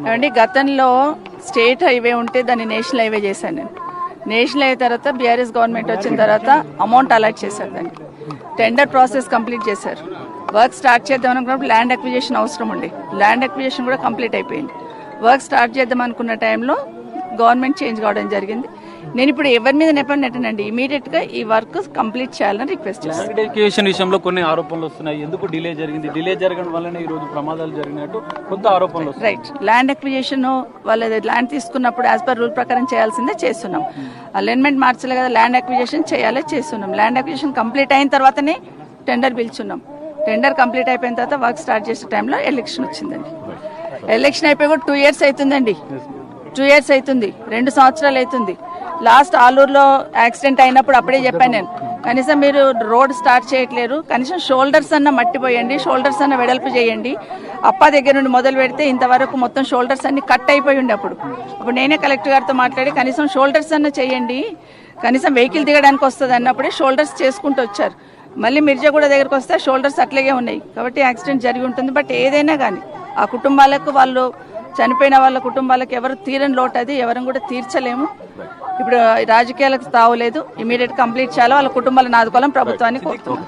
ఏమండి, గతంలో state highway ఉంటే దాన్ని నేషనల్ హైవే చేశాను నేను. నేషనల్ హైవే తర్వాత బీఆర్ఎస్ గవర్నమెంట్ వచ్చిన తర్వాత అమౌంట్ అలాట్ చేశారు, దానికి టెండర్ ప్రాసెస్ కంప్లీట్ చేశారు. వర్క్ స్టార్ట్ చేద్దాం అనుకున్నప్పుడు ల్యాండ్ అక్విజిషన్ అవసరం ఉండే, ల్యాండ్ అక్విజిషన్ కూడా కంప్లీట్ అయిపోయింది. వర్క్ స్టార్ట్ చేద్దాం అనుకున్న టైంలో గవర్నమెంట్ చేంజ్ కావడం జరిగింది. నేను ఇప్పుడు ఎవరి మీద నెట్టనండి, ఇమీడియట్ గా ఈ వర్క్ కంప్లీట్ చేయాలని రిక్వెస్ట్ చేస్తాను. విషయంలో కొన్ని ఆరోపణలు వస్తున్నాయి, ఎందుకు డిలే జరిగింది, డిలే జరగడం వల్లనే ఈ రోజు ప్రమాదాలు జరిగినట్టు కొంత ఆరోపణలు వస్తున్నాయి. రైట్, ల్యాండ్ అక్విజిషన్ వాళ్ళ ల్యాండ్ తీసుకున్నప్పుడు యాజ్ పర్ రూల్ ప్రకారం చేయాల్సిందే చేస్తున్నాం. అలైన్మెంట్ మార్చలే కదా, ల్యాండ్ అక్విజిషన్ చేయాలి చేస్తున్నాం. ల్యాండ్ అక్విజిషన్ కంప్లీట్ అయిన తర్వాతనే టెండర్ పిలుచున్నాం. టెండర్ కంప్లీట్ అయిపోయిన తర్వాత వర్క్ స్టార్ట్ చేసే టైంలో ఎలక్షన్ వచ్చిందండి. ఎలక్షన్ అయిపోయి కూడా 2 years అవుతుందండి. 2 years అవుతుంది, 2 సంవత్సరాలు అవుతుంది. లాస్ట్ ఆలూరులో యాక్సిడెంట్ అయినప్పుడు అప్పుడే చెప్పాను నేను, కనీసం మీరు రోడ్ స్టార్ట్ చేయట్లేరు, కనీసం షోల్డర్స్ అన్న మట్టిపోయండి, షోల్డర్స్ అన్న వెడల్పు చేయండి. అప్ప దగ్గర నుండి మొదలు పెడితే ఇంతవరకు మొత్తం షోల్డర్స్ అన్ని కట్ అయిపోయి ఉండే. అప్పుడు నేనే కలెక్టర్ గారితో మాట్లాడి కనీసం షోల్డర్స్ అన్న చేయండి, కనీసం వెహికల్ దిగడానికి వస్తుంది అన్నప్పుడే షోల్డర్స్ చేసుకుంటూ వచ్చారు. మళ్ళీ మిర్జాగూడ దగ్గరకు వస్తే షోల్డర్స్ అట్లాగే ఉన్నాయి, కాబట్టి యాక్సిడెంట్ జరిగి ఉంటుంది. బట్ ఏదైనా కానీ ఆ కుటుంబాలకు, వాళ్ళు చనిపోయిన వాళ్ళ కుటుంబాలకు ఎవరు తీరని లోటు, అది ఎవరు కూడా తీర్చలేము. ఇప్పుడు రాజకీయాలకు తావులేదు, ఇమీడియట్ కంప్లీట్ చేయాలి, వాళ్ళ కుటుంబాలను ఆదుకోవాలని ప్రభుత్వాన్ని కోరుతున్నాం.